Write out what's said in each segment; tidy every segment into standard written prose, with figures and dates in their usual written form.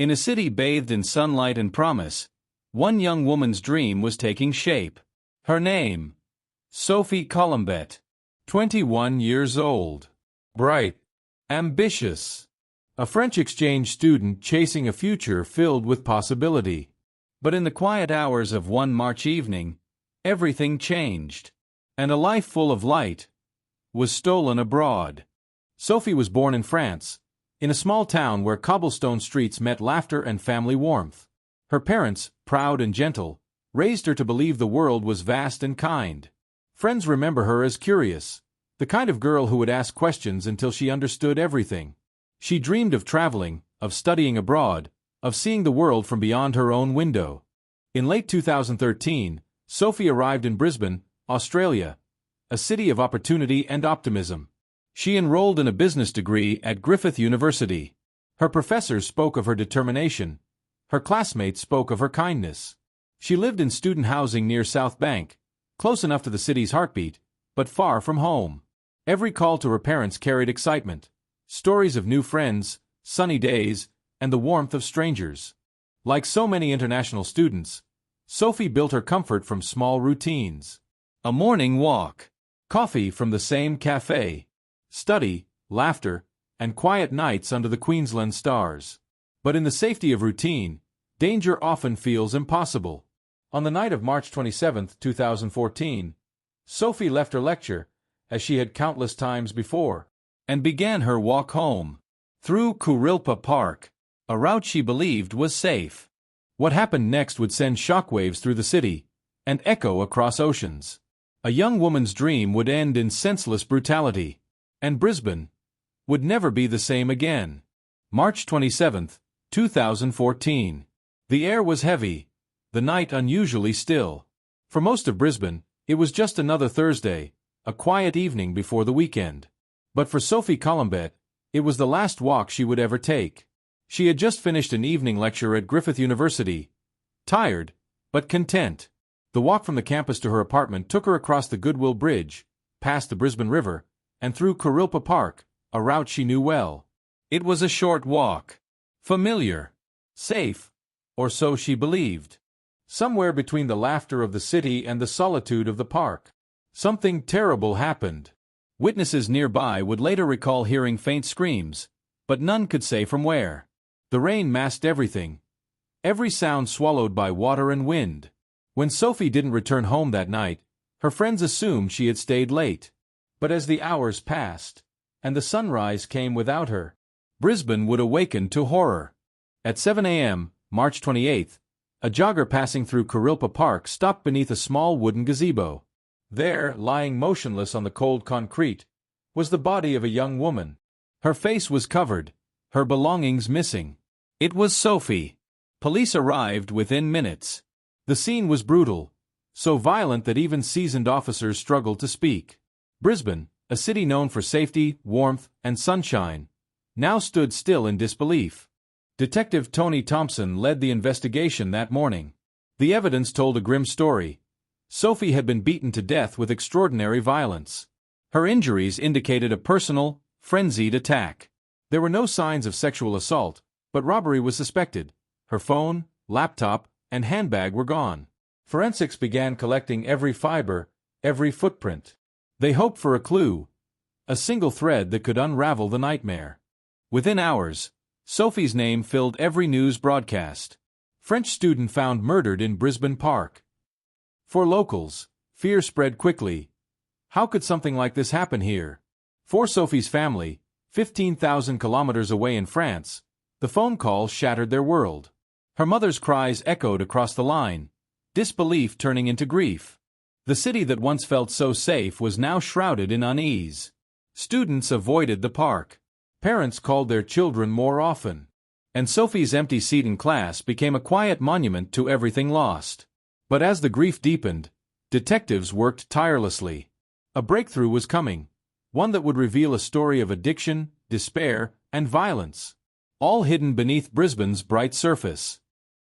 In a city bathed in sunlight and promise, one young woman's dream was taking shape. Her name, Sophie Collombet. 21 years old. Bright. Ambitious. A French exchange student chasing a future filled with possibility. But in the quiet hours of one March evening, everything changed. And a life full of light was stolen abroad. Sophie was born in France, in a small town where cobblestone streets met laughter and family warmth. Her parents, proud and gentle, raised her to believe the world was vast and kind. Friends remember her as curious, the kind of girl who would ask questions until she understood everything. She dreamed of traveling, of studying abroad, of seeing the world from beyond her own window. In late 2013, Sophie arrived in Brisbane, Australia, a city of opportunity and optimism. She enrolled in a business degree at Griffith University. Her professors spoke of her determination. Her classmates spoke of her kindness. She lived in student housing near South Bank, close enough to the city's heartbeat, but far from home. Every call to her parents carried excitement, stories of new friends, sunny days, and the warmth of strangers. Like so many international students, Sophie built her comfort from small routines. A morning walk, coffee from the same cafe, study, laughter, and quiet nights under the Queensland stars. But in the safety of routine, danger often feels impossible. On the night of March 27, 2014, Sophie left her lecture, as she had countless times before, and began her walk home, through Kurilpa Park, a route she believed was safe. What happened next would send shockwaves through the city, and echo across oceans. A young woman's dream would end in senseless brutality, and Brisbane would never be the same again. March 27, 2014. The air was heavy, the night unusually still. For most of Brisbane, it was just another Thursday, a quiet evening before the weekend. But for Sophie Collombet, it was the last walk she would ever take. She had just finished an evening lecture at Griffith University. Tired, but content. The walk from the campus to her apartment took her across the Goodwill Bridge, past the Brisbane River, and through Kurilpa Park, a route she knew well. It was a short walk. Familiar. Safe. Or so she believed. Somewhere between the laughter of the city and the solitude of the park, something terrible happened. Witnesses nearby would later recall hearing faint screams, but none could say from where. The rain masked everything, every sound swallowed by water and wind. When Sophie didn't return home that night, her friends assumed she had stayed late. But as the hours passed, and the sunrise came without her, Brisbane would awaken to horror. At 7 a.m., March 28th, a jogger passing through Kurilpa Park stopped beneath a small wooden gazebo. There, lying motionless on the cold concrete, was the body of a young woman. Her face was covered, her belongings missing. It was Sophie. Police arrived within minutes. The scene was brutal, so violent that even seasoned officers struggled to speak. Brisbane, a city known for safety, warmth, and sunshine, now stood still in disbelief. Detective Tony Thompson led the investigation that morning. The evidence told a grim story. Sophie had been beaten to death with extraordinary violence. Her injuries indicated a personal, frenzied attack. There were no signs of sexual assault, but robbery was suspected. Her phone, laptop, and handbag were gone. Forensics began collecting every fiber, every footprint. They hoped for a clue, a single thread that could unravel the nightmare. Within hours, Sophie's name filled every news broadcast. French student found murdered in Brisbane Park. For locals, fear spread quickly. How could something like this happen here? For Sophie's family, 15,000 kilometers away in France, the phone call shattered their world. Her mother's cries echoed across the line, disbelief turning into grief. The city that once felt so safe was now shrouded in unease. Students avoided the park. Parents called their children more often. And Sophie's empty seat in class became a quiet monument to everything lost. But as the grief deepened, detectives worked tirelessly. A breakthrough was coming, one that would reveal a story of addiction, despair, and violence, all hidden beneath Brisbane's bright surface.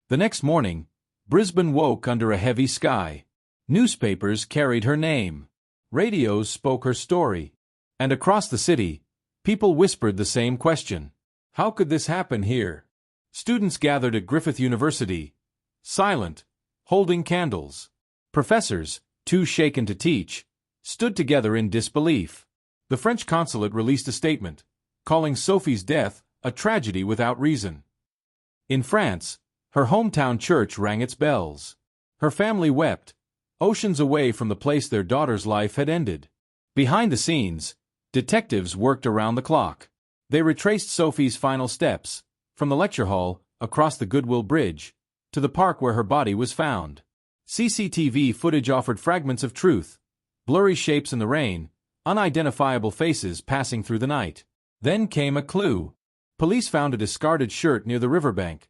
The next morning, Brisbane woke under a heavy sky. Newspapers carried her name. Radios spoke her story. And across the city, people whispered the same question. How could this happen here? Students gathered at Griffith University, silent, holding candles. Professors, too shaken to teach, stood together in disbelief. The French consulate released a statement, calling Sophie's death a tragedy without reason. In France, her hometown church rang its bells. Her family wept, oceans away from the place their daughter's life had ended. Behind the scenes, detectives worked around the clock. They retraced Sophie's final steps, from the lecture hall, across the Goodwill Bridge, to the park where her body was found. CCTV footage offered fragments of truth, blurry shapes in the rain, unidentifiable faces passing through the night. Then came a clue. Police found a discarded shirt near the riverbank,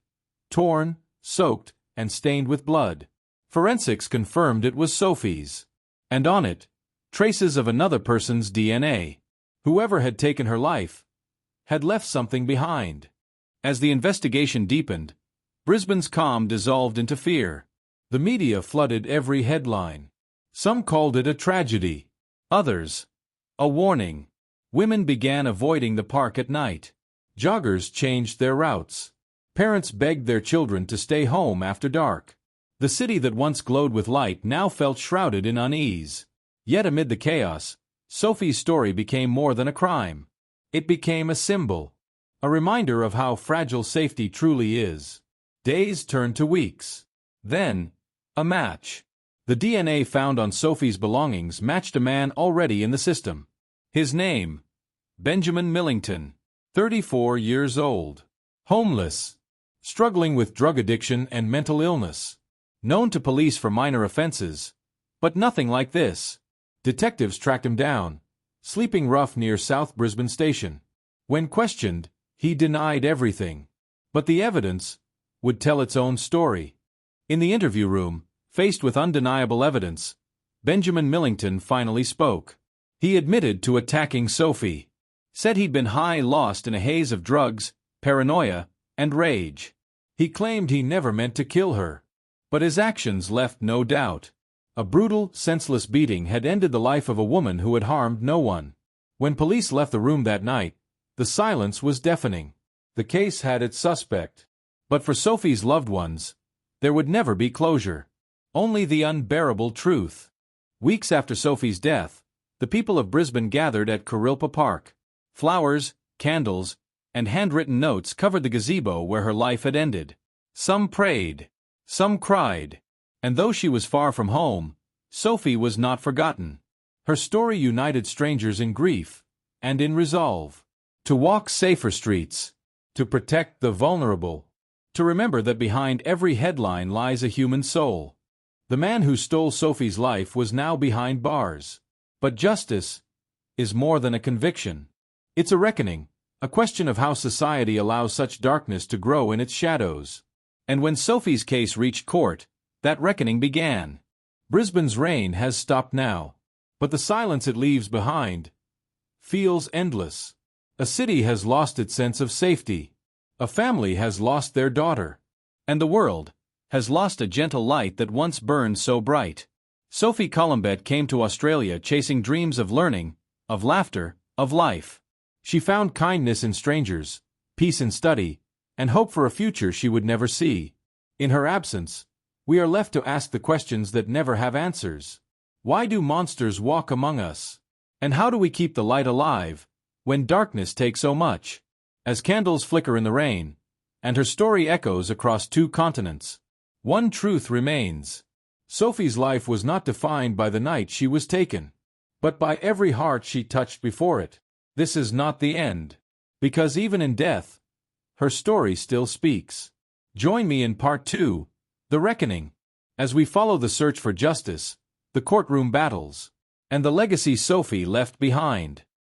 torn, soaked, and stained with blood. Forensics confirmed it was Sophie's. And on it, traces of another person's DNA. Whoever had taken her life had left something behind. As the investigation deepened, Brisbane's calm dissolved into fear. The media flooded every headline. Some called it a tragedy. Others, a warning. Women began avoiding the park at night. Joggers changed their routes. Parents begged their children to stay home after dark. The city that once glowed with light now felt shrouded in unease. Yet amid the chaos, Sophie's story became more than a crime. It became a symbol, a reminder of how fragile safety truly is. Days turned to weeks. Then, a match. The DNA found on Sophie's belongings matched a man already in the system. His name, Benjamin Millington, 34 years old, homeless, struggling with drug addiction and mental illness, known to police for minor offenses, but nothing like this. Detectives tracked him down, sleeping rough near South Brisbane Station. When questioned, he denied everything. But the evidence would tell its own story. In the interview room, faced with undeniable evidence, Benjamin Millington finally spoke. He admitted to attacking Sophie, said he'd been lost in a haze of drugs, paranoia, and rage. He claimed he never meant to kill her. But his actions left no doubt. A brutal, senseless beating had ended the life of a woman who had harmed no one. When police left the room that night, the silence was deafening. The case had its suspect. But for Sophie's loved ones, there would never be closure. Only the unbearable truth. Weeks after Sophie's death, the people of Brisbane gathered at Kurilpa Park. Flowers, candles, and handwritten notes covered the gazebo where her life had ended. Some prayed, some cried, and though she was far from home, Sophie was not forgotten. Her story united strangers in grief and in resolve to walk safer streets, to protect the vulnerable, to remember that behind every headline lies a human soul. The man who stole Sophie's life was now behind bars. But justice is more than a conviction. It's a reckoning, a question of how society allows such darkness to grow in its shadows. And when Sophie's case reached court, that reckoning began. Brisbane's reign has stopped now, but the silence it leaves behind feels endless. A city has lost its sense of safety. A family has lost their daughter. And the world has lost a gentle light that once burned so bright. Sophie Collombet came to Australia chasing dreams of learning, of laughter, of life. She found kindness in strangers, peace in study, and hope for a future she would never see. In her absence, we are left to ask the questions that never have answers. Why do monsters walk among us? And how do we keep the light alive when darkness takes so much? As candles flicker in the rain, and her story echoes across 2 continents, one truth remains. Sophie's life was not defined by the night she was taken, but by every heart she touched before it. This is not the end, because even in death, her story still speaks. Join me in Part 2, The Reckoning, as we follow the search for justice, the courtroom battles, and the legacy Sophie left behind.